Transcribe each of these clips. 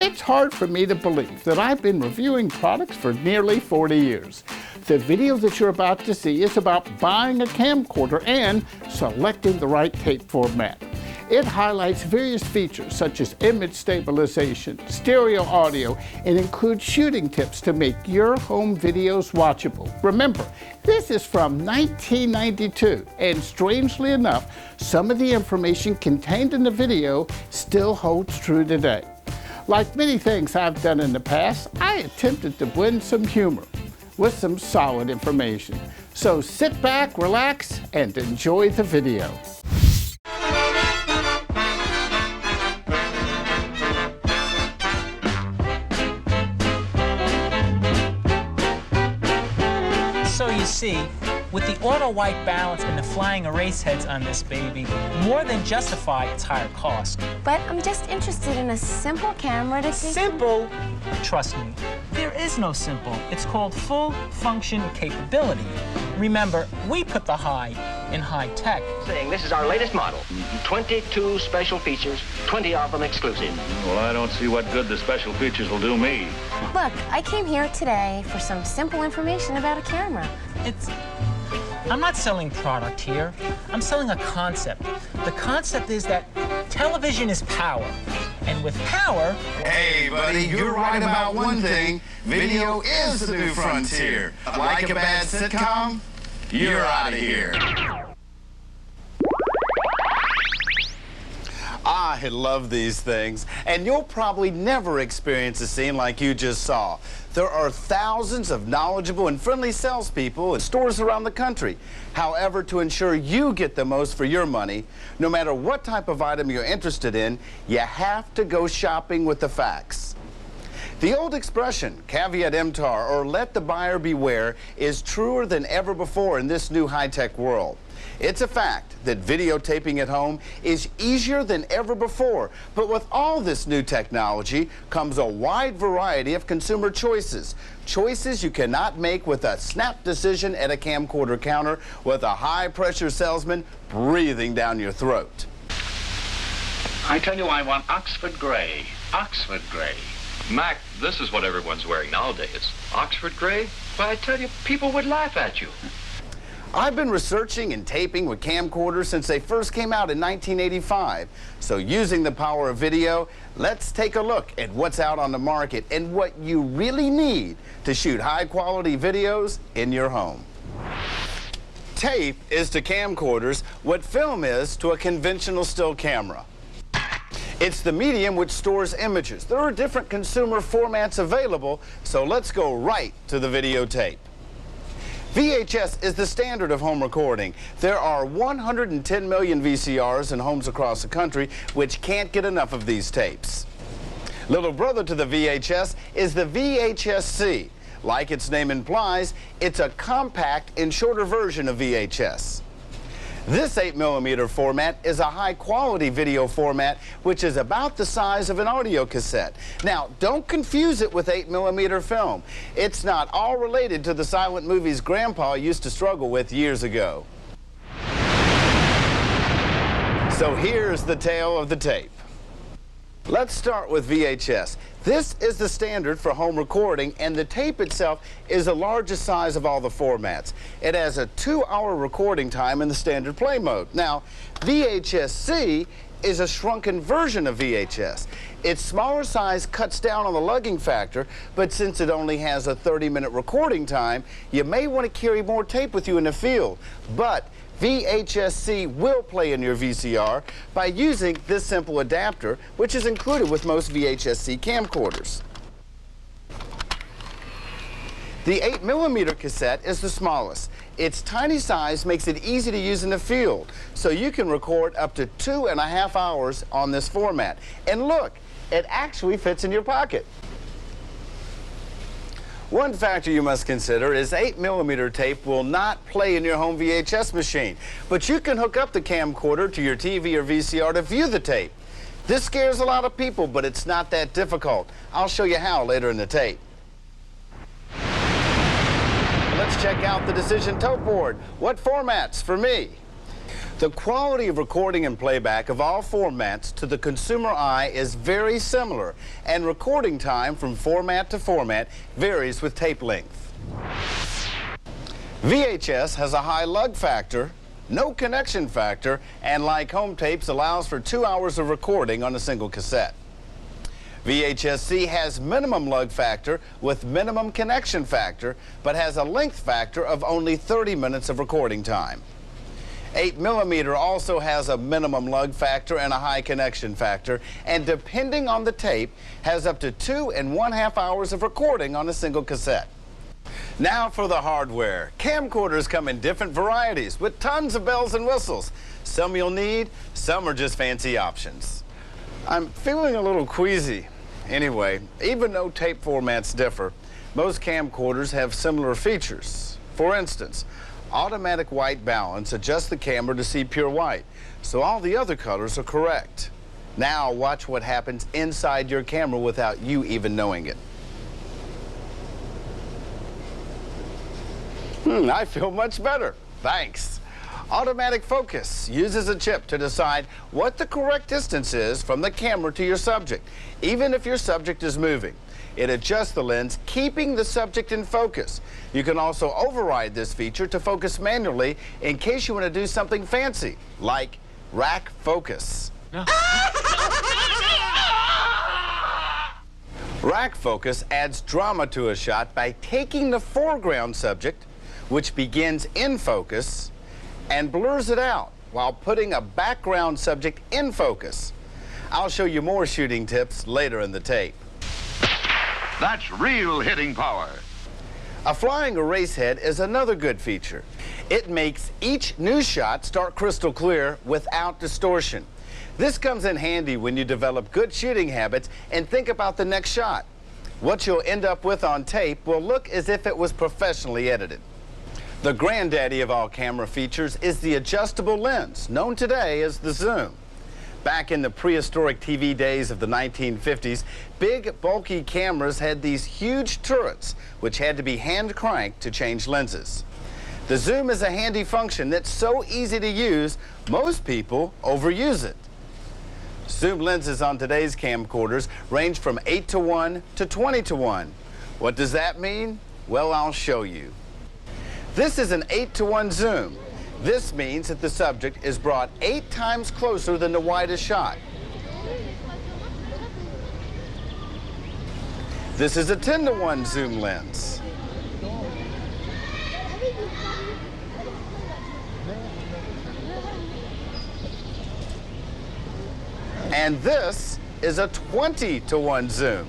It's hard for me to believe that I've been reviewing products for nearly 40 years. The video that you're about to see is about buying a camcorder and selecting the right tape format. It highlights various features such as image stabilization, stereo audio, and includes shooting tips to make your home videos watchable. Remember, this is from 1992, and strangely enough, some of the information contained in the video still holds true today. Like many things I've done in the past, I attempted to blend some humor with some solid information. So sit back, relax, and enjoy the video. So you see, with the auto white balance and the flying erase heads on this baby, more than justify its higher cost. But I'm just interested in a simple camera to take... Simple? Trust me, there is no simple. It's called full function capability. Remember, we put the high in high tech. This is our latest model. 22 special features, 20 of them exclusive. Well, I don't see what good the special features will do me. Look, I came here today for some simple information about a camera. I'm not selling product here. I'm selling a concept. The concept is that television is power. And with power... Hey, buddy, you're right about one thing. Video is the new frontier. Like a bad sitcom? You're out of here. I love these things, and you'll probably never experience a scene like you just saw. There are thousands of knowledgeable and friendly salespeople in stores around the country. However, to ensure you get the most for your money, no matter what type of item you're interested in, you have to go shopping with the facts. The old expression, caveat emptor, or let the buyer beware, is truer than ever before in this new high-tech world. It's a fact that videotaping at home is easier than ever before, but with all this new technology comes a wide variety of consumer choices. Choices you cannot make with a snap decision at a camcorder counter with a high-pressure salesman breathing down your throat. I tell you, I want Oxford Gray. Oxford Gray. Mac, this is what everyone's wearing nowadays. Oxford Gray? Why, I tell you, people would laugh at you. I've been researching and taping with camcorders since they first came out in 1985. So using the power of video, let's take a look at what's out on the market and what you really need to shoot high-quality videos in your home. Tape is to camcorders what film is to a conventional still camera. It's the medium which stores images. There are different consumer formats available, so let's go right to the videotape. VHS is the standard of home recording. There are 110 million VCRs in homes across the country which can't get enough of these tapes. Little brother to the VHS is the VHS-C. Like its name implies, it's a compact and shorter version of VHS. This 8mm format is a high-quality video format which is about the size of an audio cassette. Now, don't confuse it with 8mm film. It's not all related to the silent movies Grandpa used to struggle with years ago. So here's the tale of the tape. Let's start with VHS. This is the standard for home recording, and the tape itself is the largest size of all the formats. It has a 2-hour recording time in the standard play mode. Now, VHS-C is a shrunken version of VHS. Its smaller size cuts down on the lugging factor, but since it only has a 30-minute recording time, you may want to carry more tape with you in the field. But VHS-C will play in your VCR by using this simple adapter, which is included with most VHS-C camcorders. The 8mm cassette is the smallest. Its tiny size makes it easy to use in the field, so you can record up to 2.5 hours on this format. And look, it actually fits in your pocket. One factor you must consider is 8mm tape will not play in your home VHS machine, but you can hook up the camcorder to your TV or VCR to view the tape. This scares a lot of people, but it's not that difficult. I'll show you how later in the tape. Let's check out the Decision tote board. What formats for me? The quality of recording and playback of all formats to the consumer eye is very similar, and recording time from format to format varies with tape length. VHS has a high lug factor, no connection factor, and like home tapes allows for 2 hours of recording on a single cassette. VHS-C has minimum lug factor with minimum connection factor, but has a length factor of only 30 minutes of recording time. 8mm also has a minimum lug factor and a high connection factor, and depending on the tape, has up to 2.5 hours of recording on a single cassette. Now for the hardware. Camcorders come in different varieties with tons of bells and whistles. Some you'll need, some are just fancy options. I'm feeling a little queasy. Anyway, even though tape formats differ, most camcorders have similar features. For instance, automatic white balance adjusts the camera to see pure white, so all the other colors are correct. Now watch what happens inside your camera without you even knowing it. I feel much better. Thanks. Automatic focus uses a chip to decide what the correct distance is from the camera to your subject, even if your subject is moving. It adjusts the lens, keeping the subject in focus. You can also override this feature to focus manually in case you want to do something fancy, like rack focus. Rack focus adds drama to a shot by taking the foreground subject, which begins in focus, and blurs it out while putting a background subject in focus. I'll show you more shooting tips later in the tape. That's real hitting power. A flying erase head is another good feature. It makes each new shot start crystal clear without distortion. This comes in handy when you develop good shooting habits and think about the next shot. What you'll end up with on tape will look as if it was professionally edited. The granddaddy of all camera features is the adjustable lens, known today as the zoom. Back in the prehistoric TV days of the 1950s, big, bulky cameras had these huge turrets, which had to be hand cranked to change lenses. The zoom is a handy function that's so easy to use, most people overuse it. Zoom lenses on today's camcorders range from 8:1 to 20:1. What does that mean? Well, I'll show you. This is an 8:1 zoom. This means that the subject is brought 8 times closer than the widest shot. This is a 10:1 zoom lens. And this is a 20:1 zoom.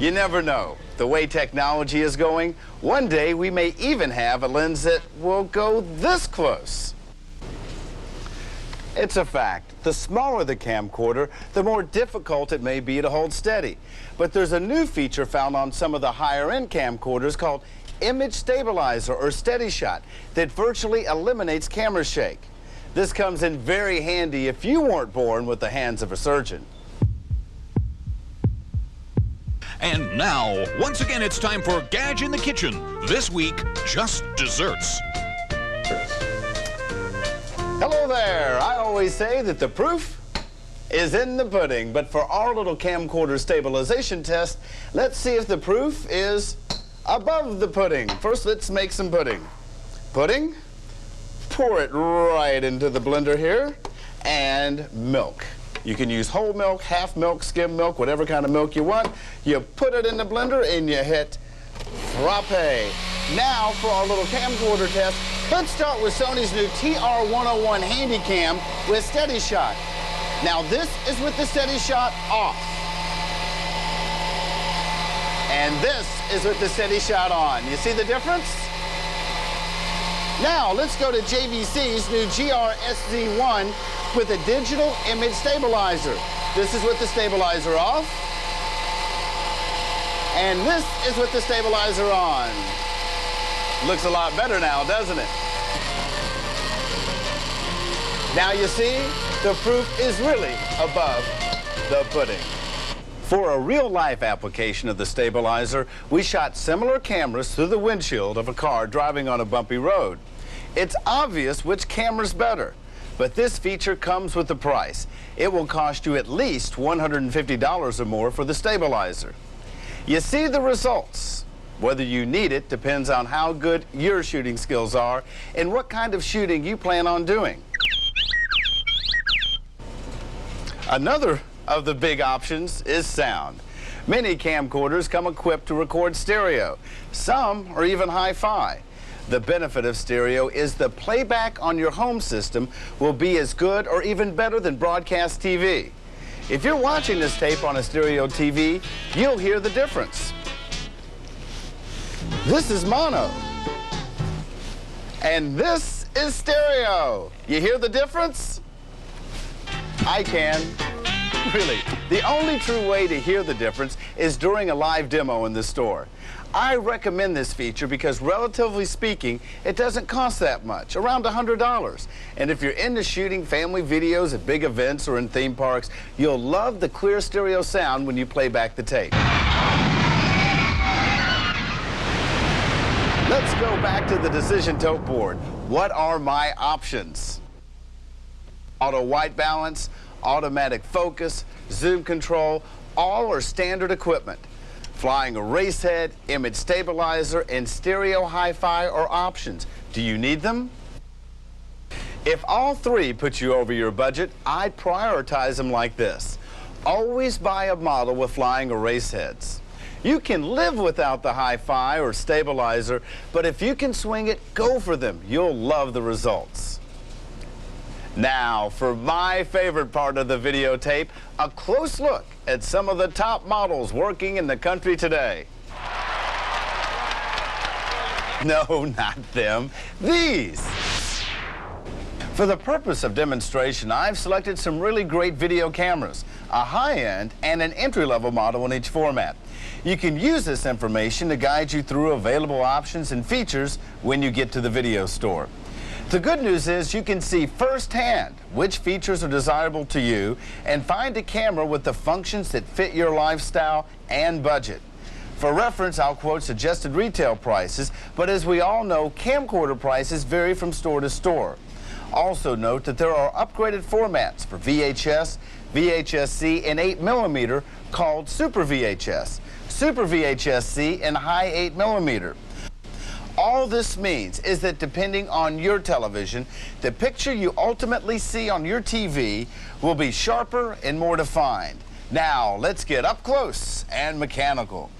You never know. The way technology is going, one day we may even have a lens that will go this close. It's a fact. The smaller the camcorder, the more difficult it may be to hold steady. But there's a new feature found on some of the higher-end camcorders called image stabilizer or steady shot that virtually eliminates camera shake. This comes in very handy if you weren't born with the hands of a surgeon. And now, once again, it's time for Gadget in the Kitchen. This week, just desserts. Hello there. I always say that the proof is in the pudding. But for our little camcorder stabilization test, let's see if the proof is above the pudding. First, let's make some pudding. Pudding, pour it right into the blender here, and milk. You can use whole milk, half milk, skim milk, whatever kind of milk you want. You put it in the blender and you hit frappe. Now for our little camcorder test, let's start with Sony's new TR101 Handycam with steady shot. Now this is with the steady shot off. And this is with the steady shot on. You see the difference? Now let's go to JVC's new GR-SZ1 with a digital image stabilizer. This is with the stabilizer off. And this is with the stabilizer on. Looks a lot better now, doesn't it? Now you see, the proof is really above the pudding. For a real-life application of the stabilizer, we shot similar cameras through the windshield of a car driving on a bumpy road. It's obvious which camera's better, but this feature comes with the price. It will cost you at least $150 or more for the stabilizer. You see the results. Whether you need it depends on how good your shooting skills are and what kind of shooting you plan on doing. Another of the big options is sound. Many camcorders come equipped to record stereo. Some are even hi-fi. The benefit of stereo is the playback on your home system will be as good or even better than broadcast TV. If you're watching this tape on a stereo TV, you'll hear the difference. This is mono. And this is stereo. You hear the difference? I can. Really, the only true way to hear the difference is during a live demo in the store. I recommend this feature because, relatively speaking, it doesn't cost that much, around $100. And if you're into shooting family videos at big events or in theme parks, you'll love the clear stereo sound when you play back the tape. Let's go back to the Decision Tote board. What are my options? Auto white balance, automatic focus, zoom control, all are standard equipment. Flying erase head, image stabilizer, and stereo hi-fi are options. Do you need them? If all three put you over your budget, I'd prioritize them like this. Always buy a model with flying erase heads. You can live without the hi-fi or stabilizer, but if you can swing it, go for them. You'll love the results. Now, for my favorite part of the videotape, a close look at some of the top models working in the country today. No, not them. These. For the purpose of demonstration, I've selected some really great video cameras, a high-end and an entry-level model in each format. You can use this information to guide you through available options and features when you get to the video store. The good news is you can see firsthand which features are desirable to you and find a camera with the functions that fit your lifestyle and budget. For reference, I'll quote suggested retail prices, but as we all know, camcorder prices vary from store to store. Also note that there are upgraded formats for VHS, VHS-C, and 8mm called Super VHS, Super VHS-C, and High 8mm. All this means is that depending on your television, the picture you ultimately see on your TV will be sharper and more defined. Now, let's get up close and mechanical.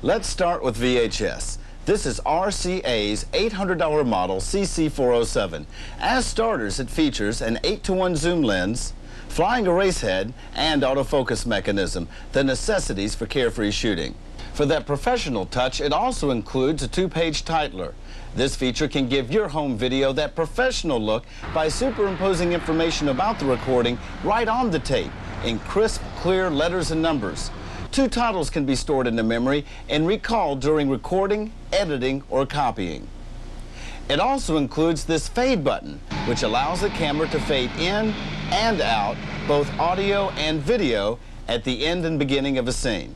Let's start with VHS. This is RCA's $800 model CC407. As starters, it features an 8:1 zoom lens, flying erase head, and autofocus mechanism, the necessities for carefree shooting. For that professional touch, it also includes a 2-page titler. This feature can give your home video that professional look by superimposing information about the recording right on the tape in crisp, clear letters and numbers. 2 titles can be stored in the memory and recalled during recording, editing, or copying. It also includes this fade button, which allows the camera to fade in and out, both audio and video, at the end and beginning of a scene.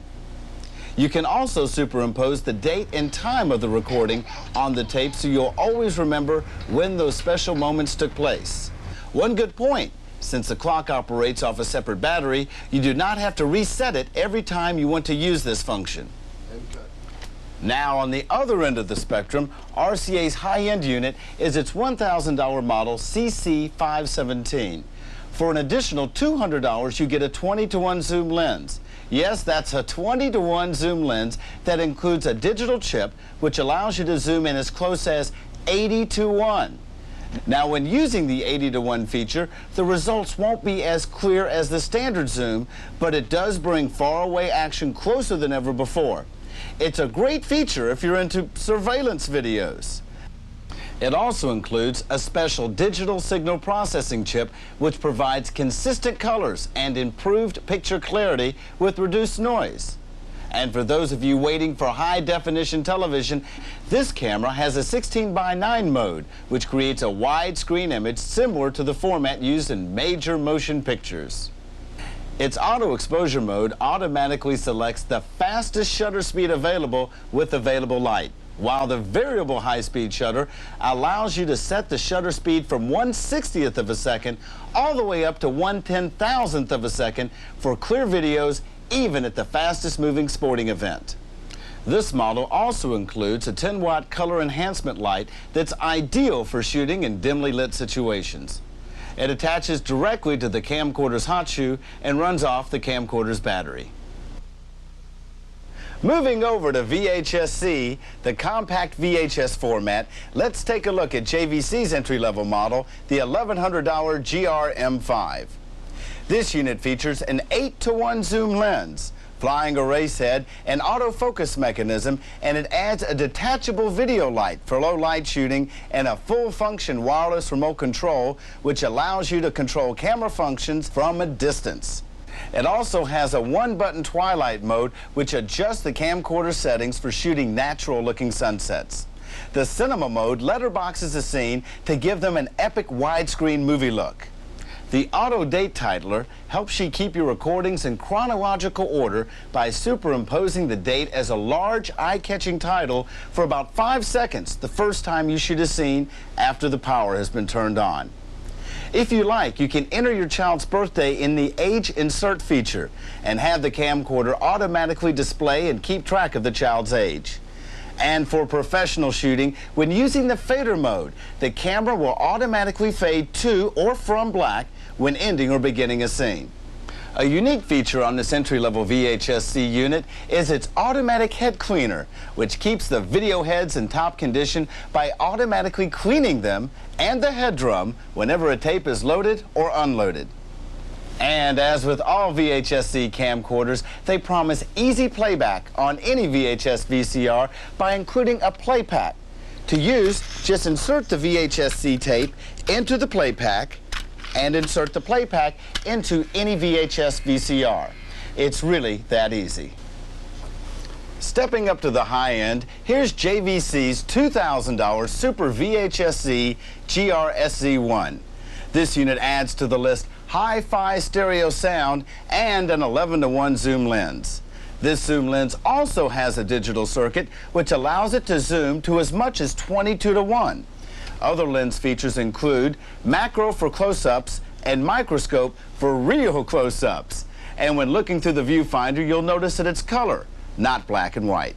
You can also superimpose the date and time of the recording on the tape so you'll always remember when those special moments took place. One good point, since the clock operates off a separate battery, you do not have to reset it every time you want to use this function. Now, on the other end of the spectrum, RCA's high-end unit is its $1,000 model CC517. For an additional $200, you get a 20:1 zoom lens. Yes, that's a 20:1 zoom lens that includes a digital chip which allows you to zoom in as close as 80:1. Now, when using the 80:1 feature, the results won't be as clear as the standard zoom, but it does bring faraway action closer than ever before. It's a great feature if you're into surveillance videos. It also includes a special digital signal processing chip which provides consistent colors and improved picture clarity with reduced noise. And for those of you waiting for high-definition television, this camera has a 16:9 mode, which creates a widescreen image similar to the format used in major motion pictures. Its auto exposure mode automatically selects the fastest shutter speed available with available light, while the variable high-speed shutter allows you to set the shutter speed from 1/60th of a second all the way up to 1/10,000th of a second for clear videos, even at the fastest moving sporting event. This model also includes a 10-watt color enhancement light that's ideal for shooting in dimly lit situations. It attaches directly to the camcorder's hot shoe and runs off the camcorder's battery. Moving over to VHS-C, the compact VHS format, let's take a look at JVC's entry-level model, the $1,100 GR-M5. This unit features an 8:1 zoom lens, flying erase head, and autofocus mechanism, and it adds a detachable video light for low light shooting and a full-function wireless remote control, which allows you to control camera functions from a distance. It also has a one-button twilight mode, which adjusts the camcorder settings for shooting natural-looking sunsets. The cinema mode letterboxes the scene to give them an epic widescreen movie look. The auto date titler helps you keep your recordings in chronological order by superimposing the date as a large, eye-catching title for about 5 seconds the first time you shoot a scene after the power has been turned on. If you like, you can enter your child's birthday in the Age Insert feature and have the camcorder automatically display and keep track of the child's age. And for professional shooting, when using the fader mode, the camera will automatically fade to or from black when ending or beginning a scene. A unique feature on this entry-level VHS-C unit is its automatic head cleaner, which keeps the video heads in top condition by automatically cleaning them and the head drum whenever a tape is loaded or unloaded. And as with all VHS-C camcorders, they promise easy playback on any VHS VCR by including a play pack. To use, just insert the VHS-C tape into the play pack and insert the play pack into any VHS VCR. It's really that easy. Stepping up to the high end, here's JVC's $2,000 Super VHS-C GR-SZ1. This unit adds to the list hi-fi stereo sound and an 11:1 zoom lens. This zoom lens also has a digital circuit which allows it to zoom to as much as 22:1. Other lens features include macro for close-ups and microscope for real close-ups. And when looking through the viewfinder, you'll notice that it's color, not black and white.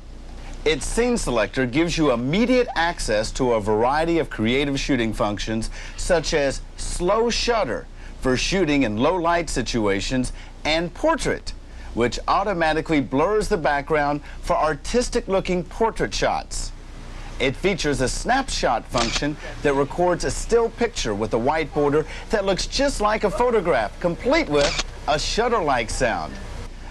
Its scene selector gives you immediate access to a variety of creative shooting functions, such as slow shutter for shooting in low light situations, and portrait, which automatically blurs the background for artistic looking portrait shots. It features a snapshot function that records a still picture with a white border that looks just like a photograph, complete with a shutter-like sound.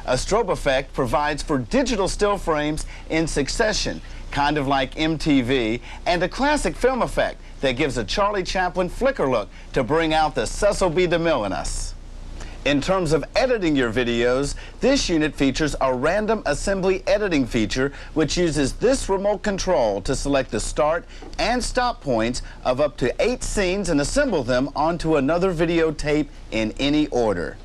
A strobe effect provides for digital still frames in succession, kind of like MTV, and a classic film effect that gives a Charlie Chaplin flicker look to bring out the Cecil B. DeMille in us. In terms of editing your videos, this unit features a random assembly editing feature which uses this remote control to select the start and stop points of up to 8 scenes and assemble them onto another videotape in any order.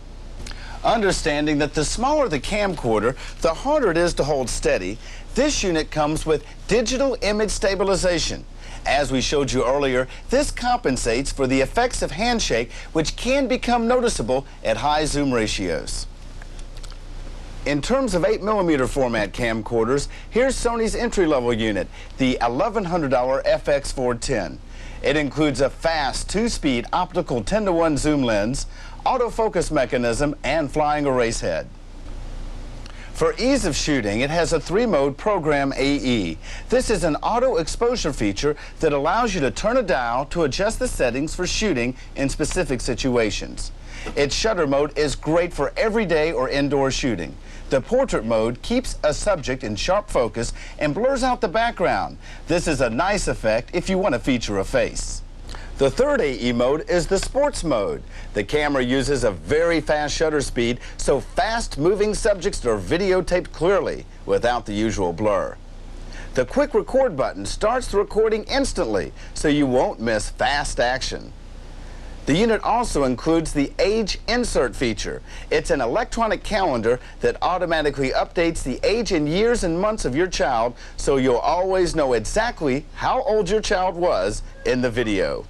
Understanding that the smaller the camcorder, the harder it is to hold steady, this unit comes with digital image stabilization. As we showed you earlier, this compensates for the effects of handshake, which can become noticeable at high zoom ratios. In terms of 8mm format camcorders, here's Sony's entry-level unit, the $1,100 FX410. It includes a fast 2-speed optical 10:1 zoom lens, autofocus mechanism, and flying erase head. For ease of shooting, it has a 3-mode program AE. This is an auto exposure feature that allows you to turn a dial to adjust the settings for shooting in specific situations. Its shutter mode is great for everyday or indoor shooting. The portrait mode keeps a subject in sharp focus and blurs out the background. This is a nice effect if you want to feature a face. The third AE mode is the sports mode. The camera uses a very fast shutter speed, so fast-moving subjects are videotaped clearly without the usual blur. The quick record button starts the recording instantly, so you won't miss fast action. The unit also includes the age insert feature. It's an electronic calendar that automatically updates the age in years and months of your child, so you'll always know exactly how old your child was in the video.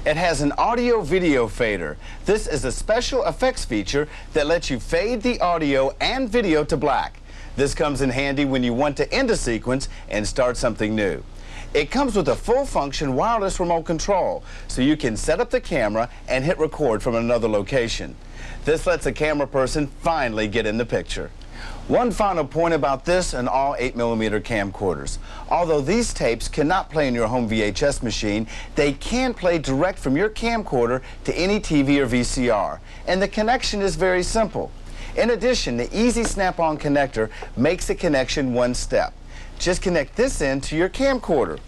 It has an audio-video fader. This is a special effects feature that lets you fade the audio and video to black. This comes in handy when you want to end a sequence and start something new. It comes with a full-function wireless remote control, so you can set up the camera and hit record from another location. This lets a camera person finally get in the picture. One final point about this and all 8mm camcorders. Although these tapes cannot play in your home VHS machine, they can play direct from your camcorder to any TV or VCR, and the connection is very simple. In addition, the easy snap-on connector makes the connection one step. Just connect this end to your camcorder.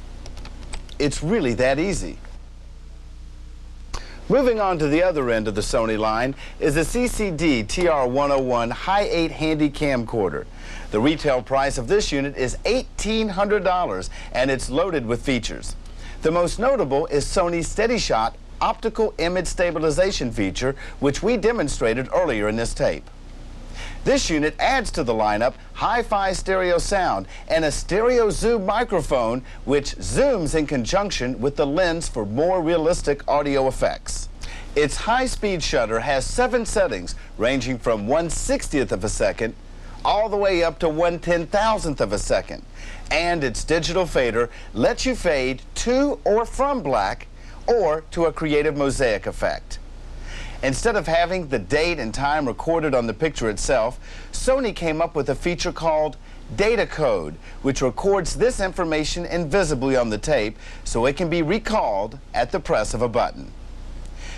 It's really that easy. Moving on to the other end of the Sony line is the CCD TR101 High 8 Handy Camcorder. The retail price of this unit is $1,800 and it's loaded with features. The most notable is Sony's Steady Shot optical image stabilization feature, which we demonstrated earlier in this tape. This unit adds to the lineup hi-fi stereo sound and a stereo zoom microphone, which zooms in conjunction with the lens for more realistic audio effects. Its high-speed shutter has 7 settings ranging from 1/60th of a second all the way up to 1/10,000th of a second. And its digital fader lets you fade to or from black or to a creative mosaic effect. Instead of having the date and time recorded on the picture itself, Sony came up with a feature called Data Code, which records this information invisibly on the tape so it can be recalled at the press of a button.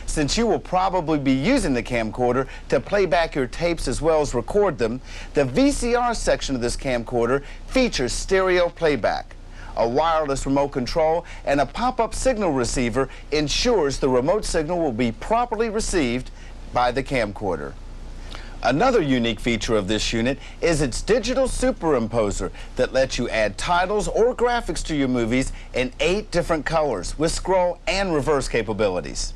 Since you will probably be using the camcorder to play back your tapes as well as record them, the VCR section of this camcorder features stereo playback. A wireless remote control and a pop-up signal receiver ensures the remote signal will be properly received by the camcorder. Another unique feature of this unit is its digital superimposer that lets you add titles or graphics to your movies in 8 different colors with scroll and reverse capabilities.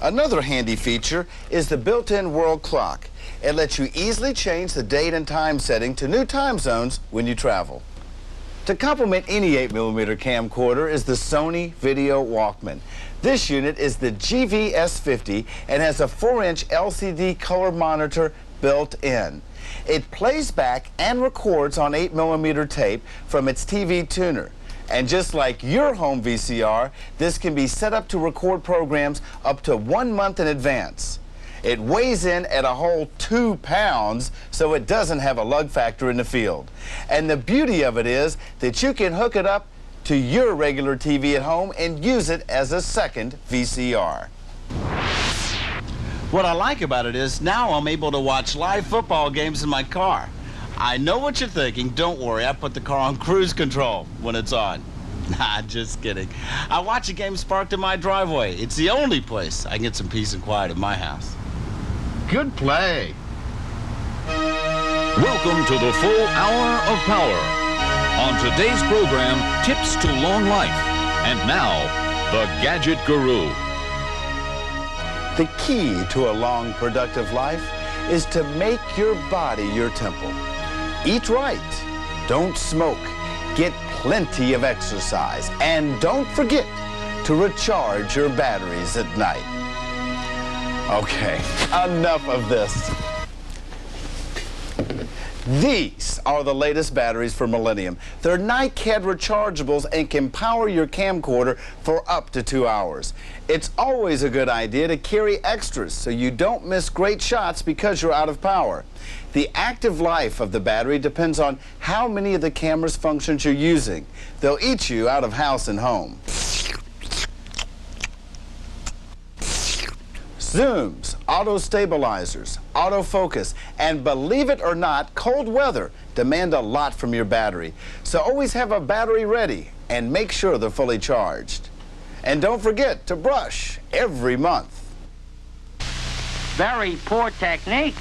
Another handy feature is the built-in world clock. It lets you easily change the date and time setting to new time zones when you travel. To complement any 8mm camcorder is the Sony Video Walkman. This unit is the GVS50 and has a 4-inch LCD color monitor built in. It plays back and records on 8mm tape from its TV tuner. And just like your home VCR, this can be set up to record programs up to 1 month in advance. It weighs in at a whole 2 pounds, so it doesn't have a lug factor in the field. And the beauty of it is that you can hook it up to your regular TV at home and use it as a second VCR. What I like about it is now I'm able to watch live football games in my car. I know what you're thinking. Don't worry, I put the car on cruise control when it's on. Nah, just kidding. I watch the games parked in my driveway. It's the only place I can get some peace and quiet in my house. Good play. Welcome to the full hour of power. On today's program, tips to long life. And now, the Gadget Guru. The key to a long, productive life is to make your body your temple. Eat right. Don't smoke. Get plenty of exercise. And don't forget to recharge your batteries at night. Okay, enough of this. These are the latest batteries for Millennium. They're NiCad rechargeables and can power your camcorder for up to 2 hours. It's always a good idea to carry extras so you don't miss great shots because you're out of power. The active life of the battery depends on how many of the camera's functions you're using. They'll eat you out of house and home. Zooms, auto stabilizers, autofocus, and believe it or not, cold weather demand a lot from your battery. So always have a battery ready and make sure they're fully charged. And don't forget to brush every month. Very poor technique.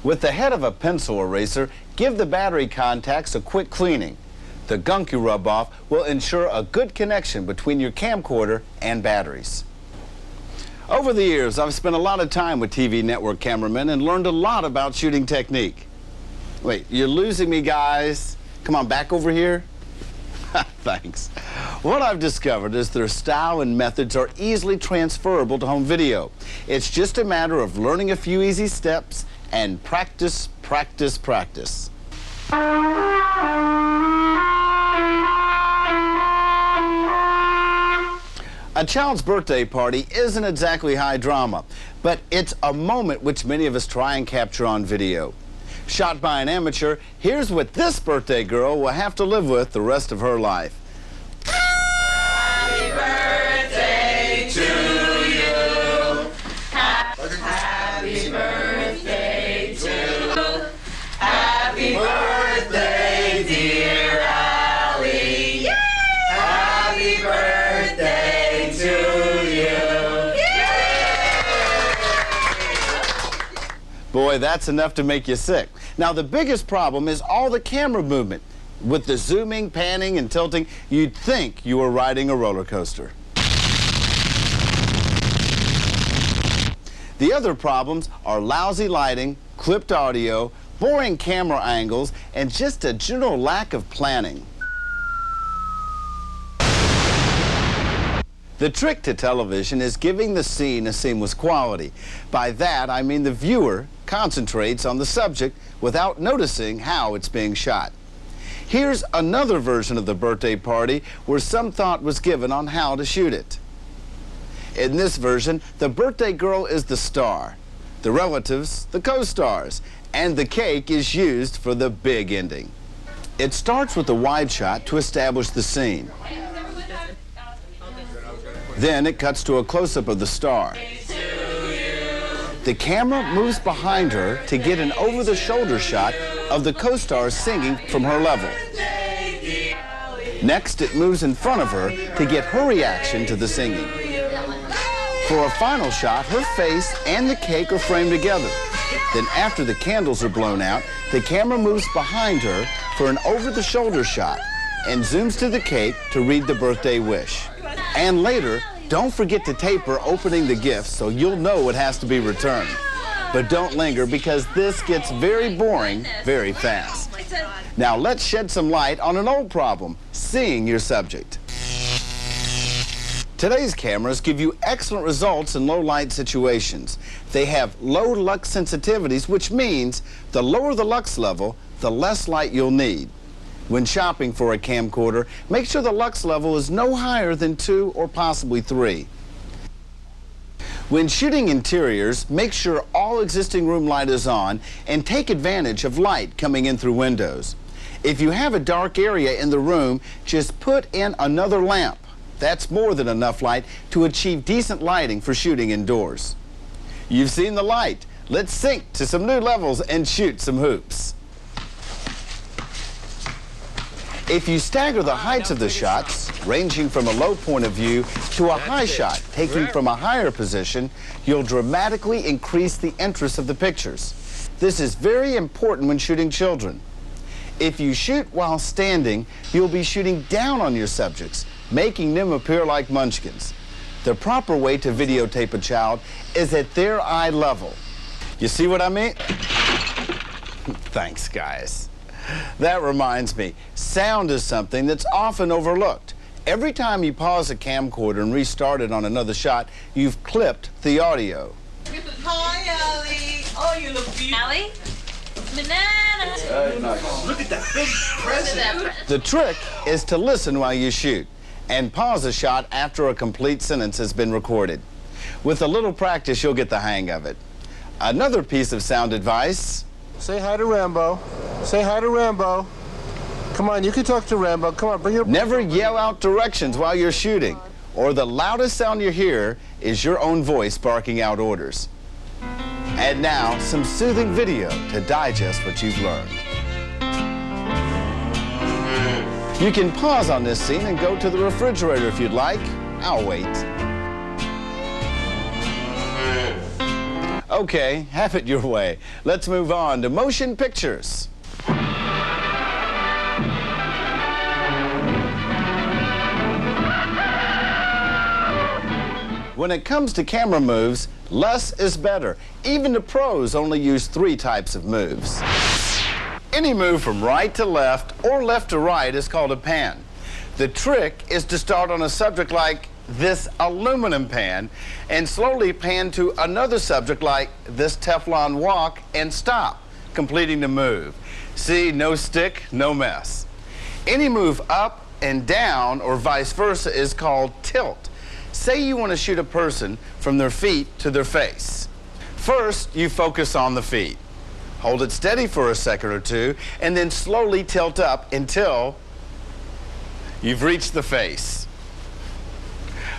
With the head of a pencil eraser, give the battery contacts a quick cleaning. The gunk you rub off will ensure a good connection between your camcorder and batteries. Over the years, I've spent a lot of time with TV network cameramen and learned a lot about shooting technique. Wait, you're losing me, guys. Come on, back over here. Thanks. What I've discovered is their style and methods are easily transferable to home video. It's just a matter of learning a few easy steps and practice, practice, practice. A child's birthday party isn't exactly high drama, but it's a moment which many of us try and capture on video. Shot by an amateur, here's what this birthday girl will have to live with the rest of her life. Happy birthday to you. Happy birthday to you. Happy birthday, dear Allie. Happy birthday to you. Boy, that's enough to make you sick. Now, the biggest problem is all the camera movement. With the zooming, panning, and tilting, you'd think you were riding a roller coaster. The other problems are lousy lighting, clipped audio, boring camera angles, and just a general lack of planning. The trick to television is giving the scene a seamless quality. By that, I mean the viewer concentrates on the subject without noticing how it's being shot. Here's another version of the birthday party where some thought was given on how to shoot it. In this version, the birthday girl is the star, the relatives, the co-stars, and the cake is used for the big ending. It starts with a wide shot to establish the scene. Then it cuts to a close-up of the star. The camera moves behind her to get an over-the-shoulder shot of the co-stars singing from her level. Next, it moves in front of her to get her reaction to the singing. For a final shot, her face and the cake are framed together. Then after the candles are blown out, the camera moves behind her for an over-the-shoulder shot and zooms to the cake to read the birthday wish. And later, don't forget to tape her opening the gift so you'll know it has to be returned. But don't linger because this gets very boring very fast. Now let's shed some light on an old problem, seeing your subject. Today's cameras give you excellent results in low light situations. They have low lux sensitivities, which means the lower the lux level, the less light you'll need. When shopping for a camcorder, make sure the lux level is no higher than 2 or possibly 3. When shooting interiors, make sure all existing room light is on and take advantage of light coming in through windows. If you have a dark area in the room, just put in another lamp. That's more than enough light to achieve decent lighting for shooting indoors. You've seen the light. Let's sync to some new levels and shoot some hoops. If you stagger the heights of the shots, ranging from a low point of view to a high shot, taking from a higher position, you'll dramatically increase the interest of the pictures. This is very important when shooting children. If you shoot while standing, you'll be shooting down on your subjects, making them appear like munchkins. The proper way to videotape a child is at their eye level. You see what I mean? Thanks, guys. That reminds me, sound is something that's often overlooked. Every time you pause a camcorder and restart it on another shot, you've clipped the audio. Hi, Allie. Oh, you look beautiful. Allie? Banana. Nice. Look at that big present. The trick is to listen while you shoot and pause a shot after a complete sentence has been recorded. With a little practice, you'll get the hang of it. Another piece of sound advice. Say hi to Rambo. Say hi to Rambo. Come on, you can talk to Rambo. Come on, bring your... Never yell out directions while you're shooting, or the loudest sound you hear is your own voice barking out orders. And now, some soothing video to digest what you've learned. You can pause on this scene and go to the refrigerator if you'd like. I'll wait. Okay, have it your way. Let's move on to motion pictures. When it comes to camera moves, less is better. Even the pros only use 3 types of moves. Any move from right to left or left to right is called a pan. The trick is to start on a subject like this aluminum pan and slowly pan to another subject like this Teflon wok and stop, completing the move. See, no stick, no mess. Any move up and down or vice versa is called tilt. Say you want to shoot a person from their feet to their face. First, you focus on the feet. Hold it steady for a second or two, and then slowly tilt up until you've reached the face.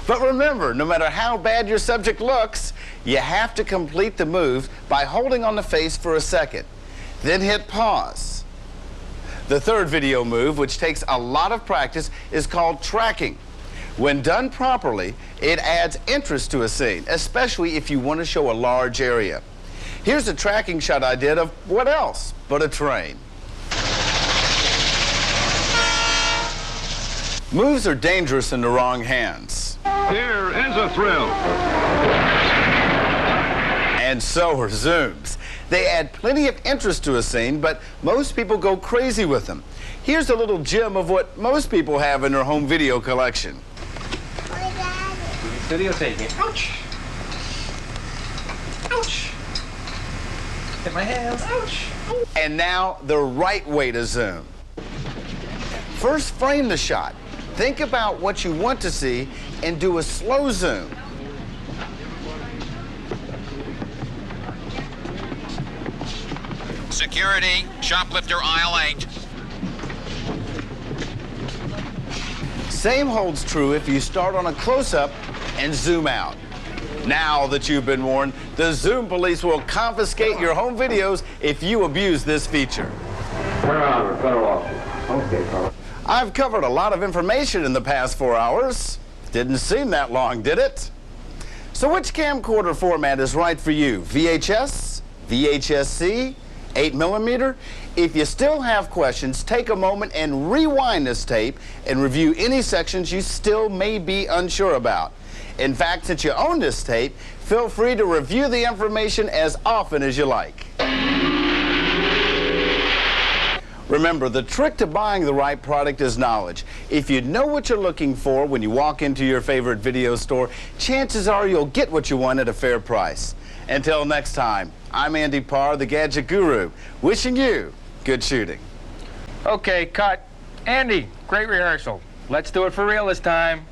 But remember, no matter how bad your subject looks, you have to complete the move by holding on the face for a second. Then hit pause. The third video move, which takes a lot of practice, is called tracking. When done properly, it adds interest to a scene, especially if you want to show a large area. Here's a tracking shot I did of what else but a train. Moves are dangerous in the wrong hands. Here is a thrill. And so are zooms. They add plenty of interest to a scene, but most people go crazy with them. Here's a little gem of what most people have in their home video collection. Videotaping. Ouch! Ouch! Hit my hands. Ouch! And now the right way to zoom. First, frame the shot. Think about what you want to see and do a slow zoom. Security, shoplifter aisle 8. Same holds true if you start on a close-up and zoom out. Now that you've been warned, the Zoom police will confiscate your home videos if you abuse this feature. I've covered a lot of information in the past 4 hours. Didn't seem that long, did it? So which camcorder format is right for you? VHS? VHS-C? 8mm? If you still have questions, take a moment and rewind this tape and review any sections you still may be unsure about. In fact, since you own this tape, feel free to review the information as often as you like. Remember, the trick to buying the right product is knowledge. If you know what you're looking for when you walk into your favorite video store, chances are you'll get what you want at a fair price. Until next time, I'm Andy Parr, the Gadget Guru, wishing you good shooting. Okay, cut. Andy, great rehearsal. Let's do it for real this time.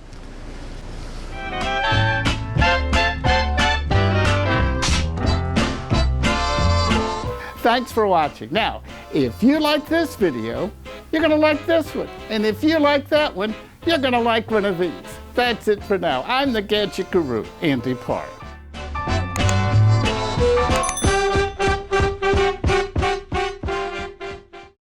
Thanks for watching. Now, if you like this video, you're going to like this one. And if you like that one, you're going to like one of these. That's it for now. I'm the Gadget Guru, Andy Parr.